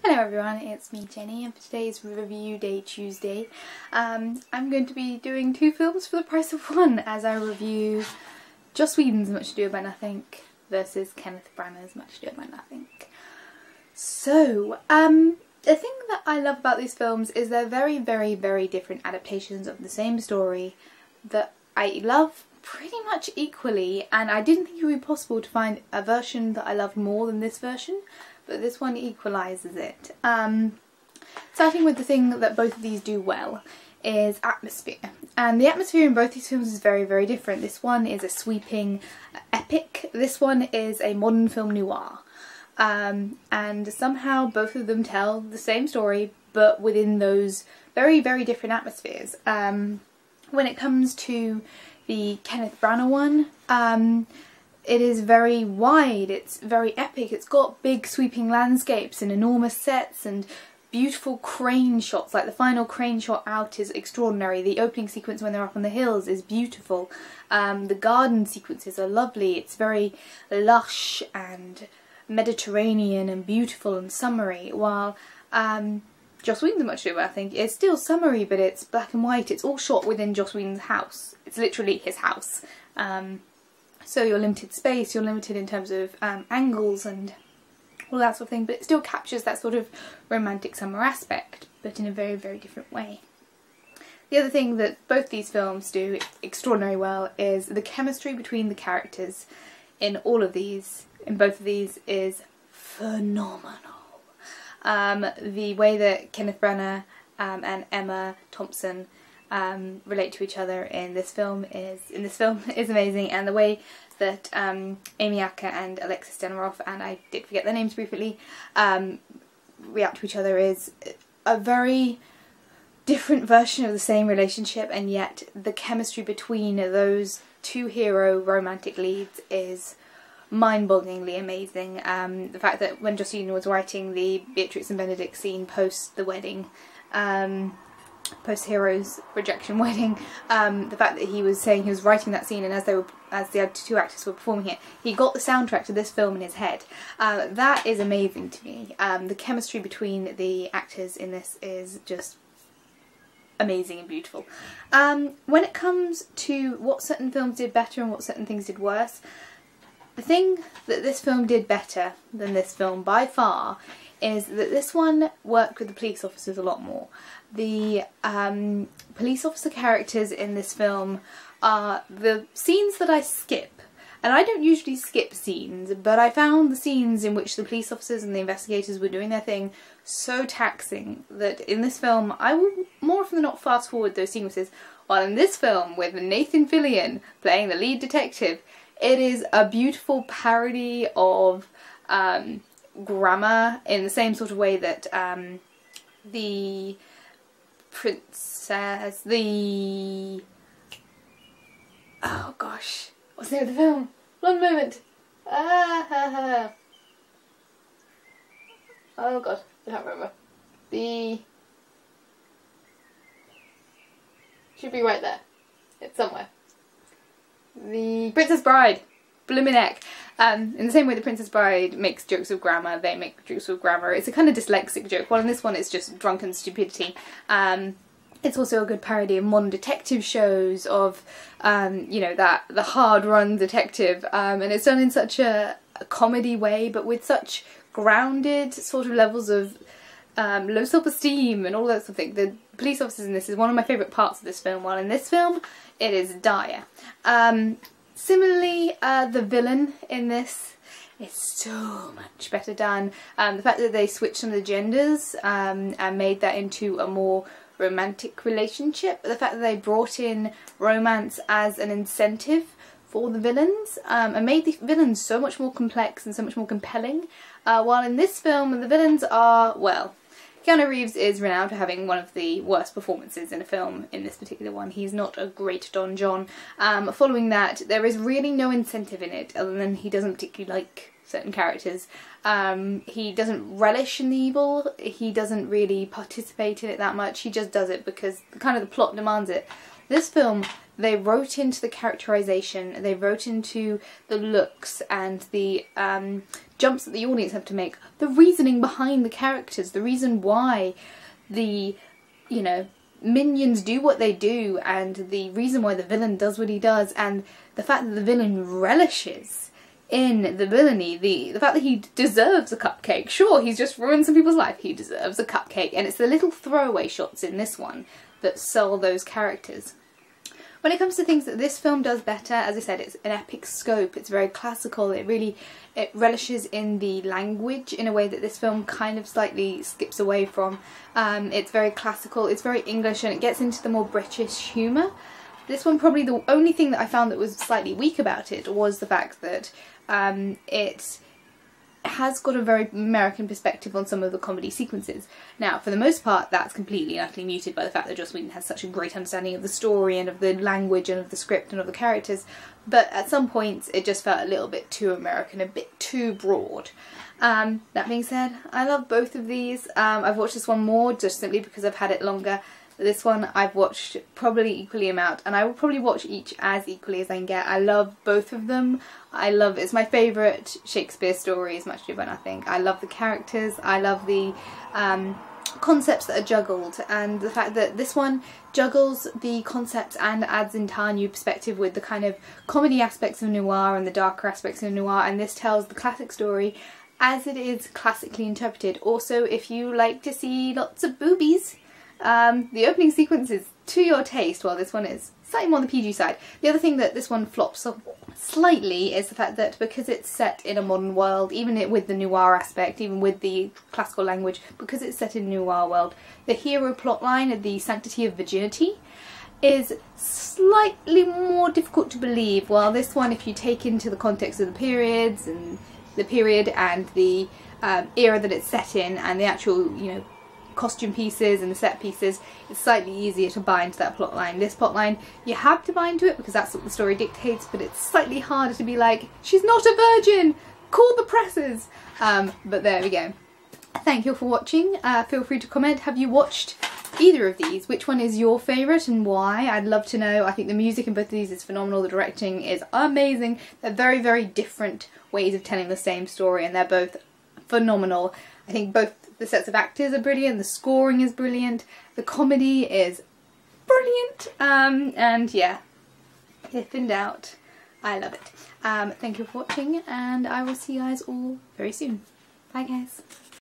Hello everyone, it's me Jenny, and for today's review day Tuesday I'm going to be doing two films for the price of one as I review Joss Whedon's Much Ado About Nothing versus Kenneth Branagh's Much Ado About Nothing. So, the thing that I love about these films is they're very different adaptations of the same story that I love pretty much equally, and I didn't think it would be possible to find a version that I loved more than this version, but this one equalises it. Starting with the thing that both of these do well is atmosphere, and the atmosphere in both these films is very different. This one is a sweeping epic, this one is a modern film noir, and somehow both of them tell the same story but within those very different atmospheres. When it comes to the Kenneth Branagh one, it is very wide, it's very epic, it's got big sweeping landscapes and enormous sets and beautiful crane shots, like the final crane shot out is extraordinary, the opening sequence when they're up on the hills is beautiful, the garden sequences are lovely, it's very lush and Mediterranean and beautiful and summery, while Joss Whedon's Much Ado About Nothing is still summery, but it's black and white, it's all shot within Joss Whedon's house, it's literally his house. So you're limited space, you're limited in terms of angles and all that sort of thing, but it still captures that sort of romantic summer aspect, but in a very different way. The other thing that both these films do extraordinarily well is the chemistry between the characters in all of these, in both of these, is phenomenal. The way that Kenneth Branagh and Emma Thompson relate to each other in this film is amazing, and the way that Amy Acker and Alexis Deniroff, and I did forget their names briefly, react to each other is a very different version of the same relationship, and yet the chemistry between those two hero romantic leads is mind-bogglingly amazing. The fact that when Joss Whedon was writing the Beatrix and Benedict scene post the wedding, post-Hero's rejection wedding, the fact that he was saying he was writing that scene, and as the two actors were performing it, he got the soundtrack to this film in his head. That is amazing to me. The chemistry between the actors in this is just amazing and beautiful. When it comes to what certain films did better and what certain things did worse, the thing that this film did better than this film by far is that this one worked with the police officers a lot more. The police officer characters in this film are the scenes that I skip. And I don't usually skip scenes, but I found the scenes in which the police officers and the investigators were doing their thing so taxing that in this film I will more often than not fast forward those sequences, while in this film with Nathan Fillion playing the lead detective, it is a beautiful parody of grammar in the same sort of way that the princess, oh gosh, what's the name of the film? One moment. Oh god, I can't remember. Should be right there. It's somewhere. The Princess Bride. Bloomin' heck. In the same way the Princess Bride makes jokes of grammar, they make jokes of grammar. It's a kind of dyslexic joke, while in this one it's just drunken stupidity. It's also a good parody of modern detective shows, of, you know, the hard-run detective, and it's done in such a comedy way, but with such grounded sort of levels of low self-esteem and all that sort of thing. The police officers in this is one of my favourite parts of this film, while in this film it is dire. Similarly, the villain in this is so much better done. The fact that they switched some of the genders and made that into a more romantic relationship, the fact that they brought in romance as an incentive for the villains, and made the villains so much more complex and so much more compelling, while in this film the villains are, well, Keanu Reeves is renowned for having one of the worst performances in a film in this particular one. He's not a great Don John. Following that, there is really no incentive in it other than he doesn't particularly like certain characters. He doesn't relish in the evil, he doesn't really participate in it that much, he just does it because kind of the plot demands it. This film they wrote into the characterization, they wrote into the looks and the jumps that the audience have to make, the reasoning behind the characters, the reason why the, you know, minions do what they do, and the reason why the villain does what he does, and the fact that the villain relishes in the villainy, the fact that he deserves a cupcake. Sure, he's just ruined some people's life, he deserves a cupcake, and it's the little throwaway shots in this one that sell those characters. When it comes to things that this film does better, as I said, it's an epic scope, it's very classical, it relishes in the language in a way that this film kind of slightly skips away from. It's very classical, it's very English, and it gets into the more British humour. This one, probably the only thing that I found that was slightly weak about it was the fact that it has got a very American perspective on some of the comedy sequences. Now, for the most part, that's completely and utterly muted by the fact that Joss Whedon has such a great understanding of the story and of the language and of the script and of the characters, but at some points it just felt a little bit too American, a bit too broad. That being said, I love both of these. I've watched this one more just simply because I've had it longer. This one I've watched probably equally amount, and I will probably watch each as equally as I can get. I love both of them. It's my favourite Shakespeare story, As Much Ado About Nothing. I love the characters, I love the concepts that are juggled, and the fact that this one juggles the concepts and adds entire new perspective with the kind of comedy aspects of noir and the darker aspects of noir, and this tells the classic story as it is classically interpreted. Also, if you like to see lots of boobies, the opening sequence is to your taste, while this one is slightly more on the PG side. The other thing that this one flops up slightly is the fact that because it's set in a modern world, even with the noir aspect, even with the classical language, because it's set in a noir world, the hero plotline, the sanctity of virginity, is slightly more difficult to believe, while this one, if you take into the context of the periods and the period and the era that it's set in and the actual, you know, costume pieces and the set pieces, it's slightly easier to buy into that plotline. This plotline, you have to buy into it because that's what the story dictates, but it's slightly harder to be like, she's not a virgin, call the presses. But there we go. Thank you all for watching. Feel free to comment, have you watched either of these? Which one is your favourite and why? I'd love to know. I think the music in both of these is phenomenal, the directing is amazing. They're very, very different ways of telling the same story, and they're both phenomenal. I think both the sets of actors are brilliant, the scoring is brilliant, the comedy is brilliant, and yeah, if in doubt, I love it. Thank you for watching, and I will see you guys all very soon. Bye guys.